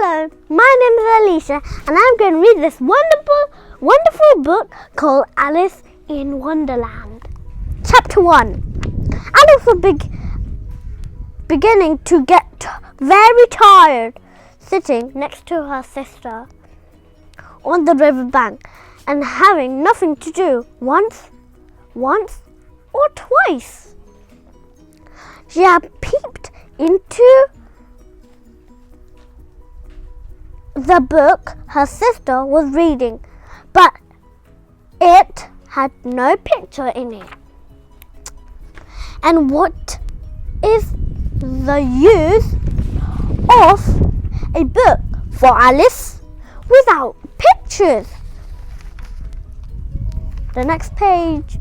Hello, my name is Alicia and I'm going to read this wonderful book called Alice in Wonderland. Chapter 1. Alice was beginning to get very tired sitting next to her sister on the river bank and having nothing to do once or twice. She had peeped into the book her sister was reading, but it had no picture in it. And what is the use of a book for Alice without pictures? The next page.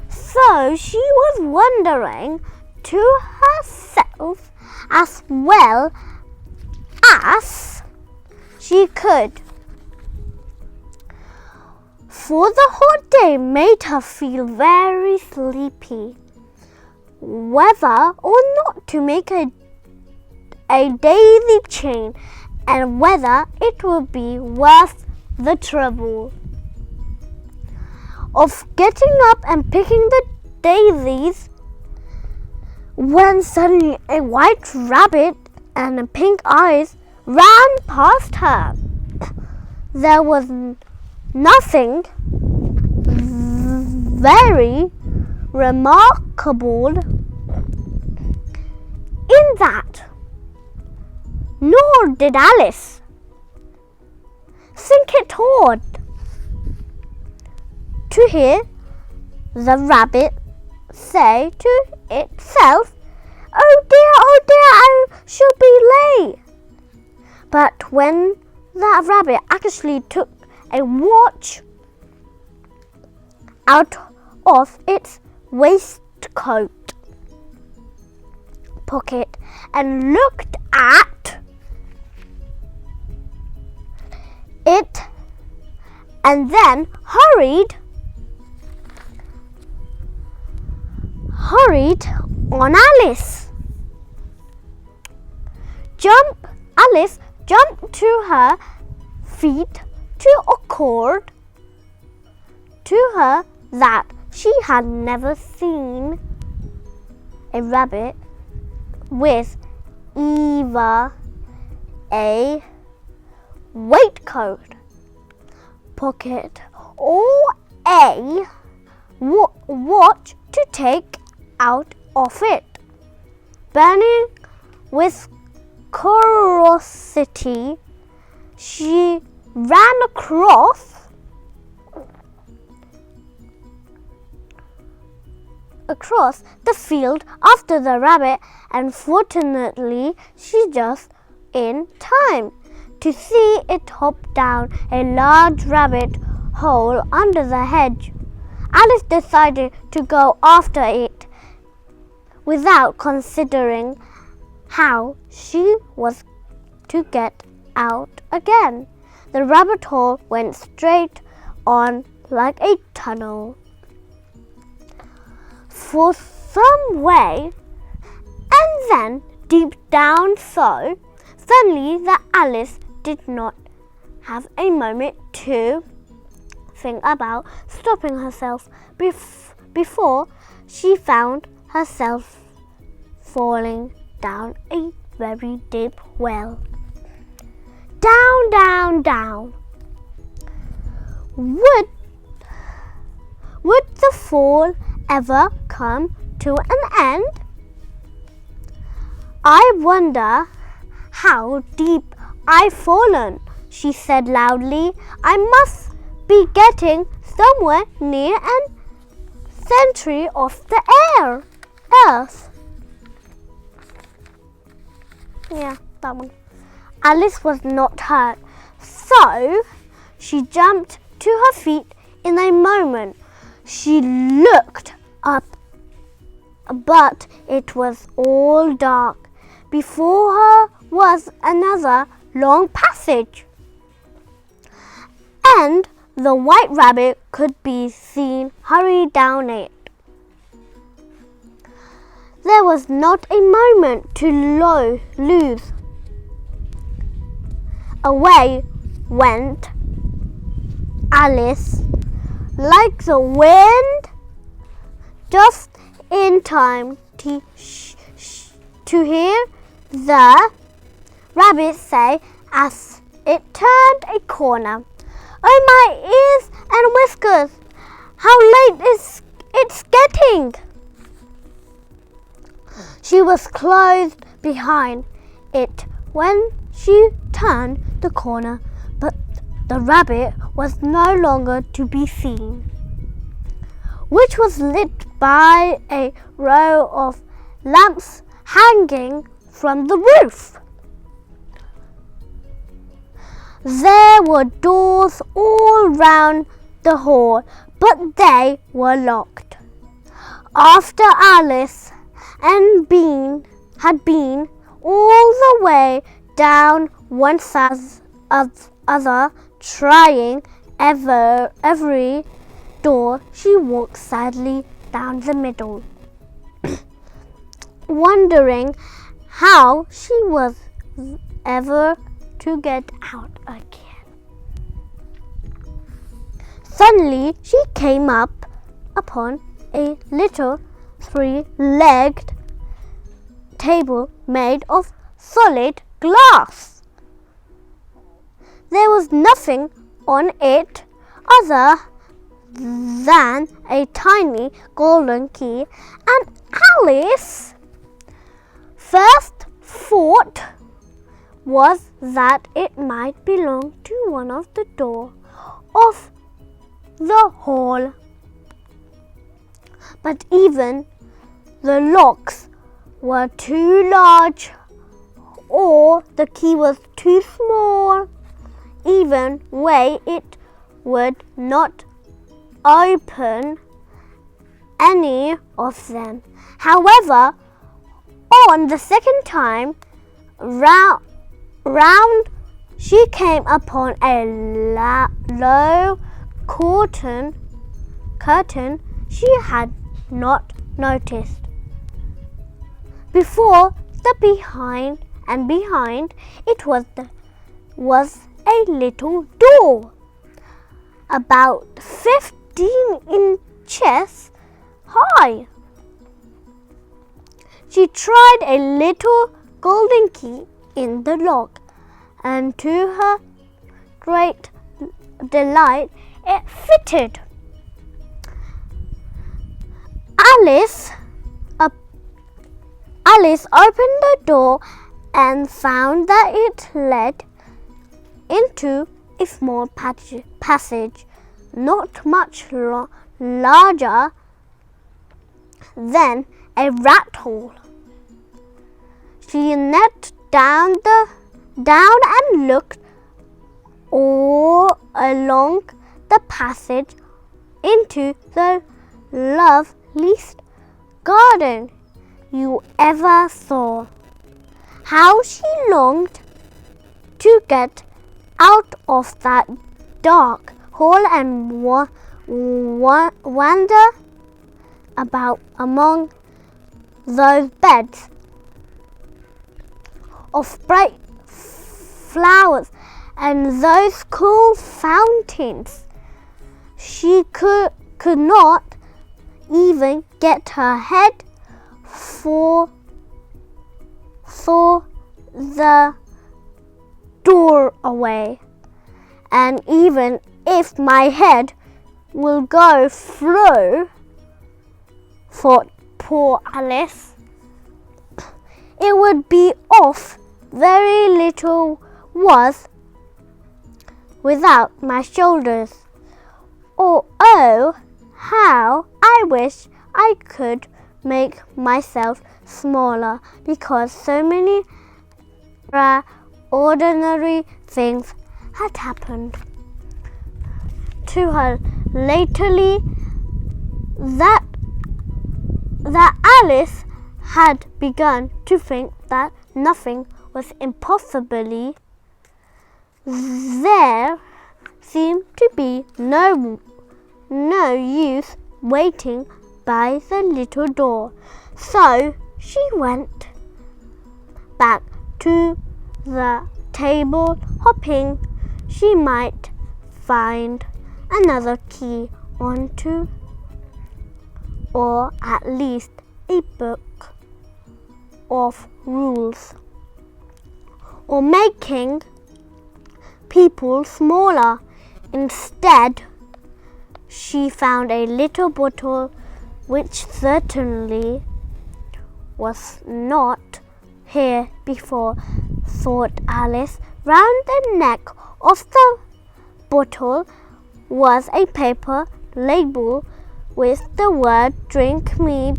So she was wondering to herself as well as she could, for the hot day made her feel very sleepy. Whether or not to make a daisy chain and whether it would be worth the trouble of getting up and picking the daisies, when suddenly a white rabbit and pink eyes ran past her. There was nothing very remarkable in that, nor did Alice think it odd to hear the rabbit say to itself, oh dear, I shall be late." But when that rabbit actually took a watch out of its waistcoat pocket and looked at it and then hurried on Alice. Alice jumped to her feet to accord to her that she had never seen a rabbit with either a waistcoat pocket or a watch to take out of it. Burning with curiosity, she ran across the field after the rabbit, and fortunately she just in time to see it hop down a large rabbit hole under the hedge. Alice decided to go after it without considering how she was to get out again. The rabbit hole went straight on like a tunnel for some way, and then deep down so suddenly that Alice did not have a moment to think about stopping herself before she found herself falling down a very deep well. Down, down, down. Would the fall ever come to an end? I wonder how deep I've fallen, she said loudly. I must be getting somewhere near an century of the earth. Yeah, that one. Alice was not hurt, so she jumped to her feet in a moment. She looked up, but it was all dark. Before her was another long passage, and the white rabbit could be seen hurry down it. There was not a moment to lose. away went Alice like the wind, just in time to hear the rabbit say as it turned a corner, "Oh, my ears and whiskers! How late it's getting!" She was close behind it when she turned the corner, but the rabbit was no longer to be seen, which was lit by a row of lamps hanging from the roof. There were doors all round the hall, but they were locked. After Alice and had been all the way down one side of other, trying every door, she walked sadly down the middle, wondering how she was ever to get out again. Suddenly she came upon a little three-legged table made of solid glass. There was nothing on it other than a tiny golden key, and Alice first thought was that it might belong to one of the doors of the hall. But even the locks were too large, or the key was too small. Even way it would not open any of them. However, on the second time round, she came upon a low curtain she had not noticed before. Behind it was a little door about 15 inches high. She tried a little golden key in the lock, and to her great delight, it fitted. Alice opened the door and found that it led into a small passage, not much larger than a rat hole. She knelt down and looked all along the passage into the loveliest garden you ever saw. How she longed to get out of that dark hole and wander about among those beds of bright flowers and those cool fountains. She could not even get her head for the doorway, and even if my head will go through, thought poor Alice, it would be off very little was without my shoulders. Oh, how I wish I could make myself smaller, because so many ordinary things had happened to her lately that Alice had begun to think that nothing was impossibly. There seemed to be no use waiting by the little door, so she went back to the table hopping, she might find another key onto, or at least a book of rules, or making people smaller. Instead, she found a little bottle which certainly was not here before, thought Alice. Round the neck of the bottle was a paper label with the word "Drink Me"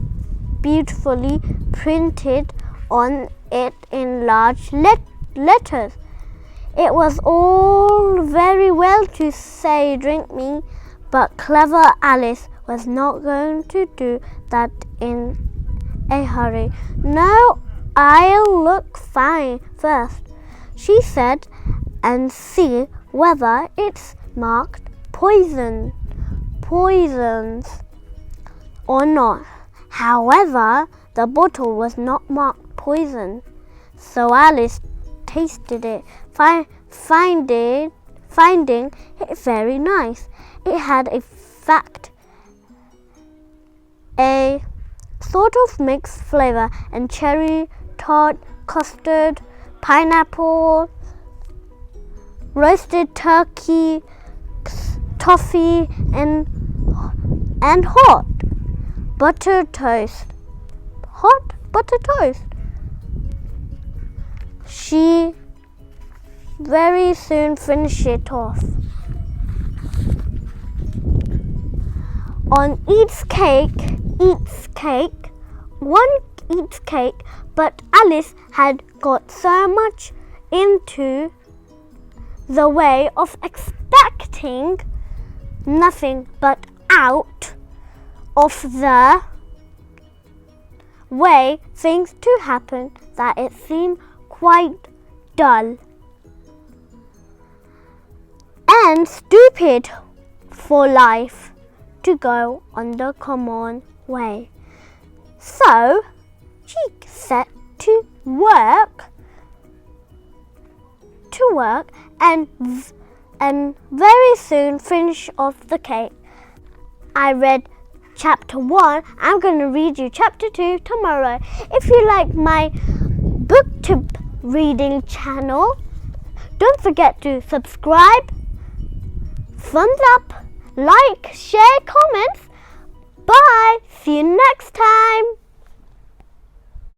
beautifully printed on it in large letters. It was all very well to say "Drink me," but clever Alice was not going to do that in a hurry. "No, I'll look fine first," she said, "and see whether it's marked poisons or not." However, the bottle was not marked poison, so Alice tasted it, finding it very nice. It had a sort of mixed flavor, and cherry, tart, custard, pineapple, roasted turkey, toffee, and hot butter toast. Hot butter toast. She very soon finished it off. One eats cake, but Alice had got so much into the way of expecting nothing but out of the way things to happen that it seemed quite dull and stupid for life to go on the common way. So she set to work and very soon finish off the cake. I read chapter 1. I'm going to read you chapter 2 tomorrow. If you like my booktube reading channel, don't forget to subscribe, thumbs up, like, share, comments. Bye. See you next time.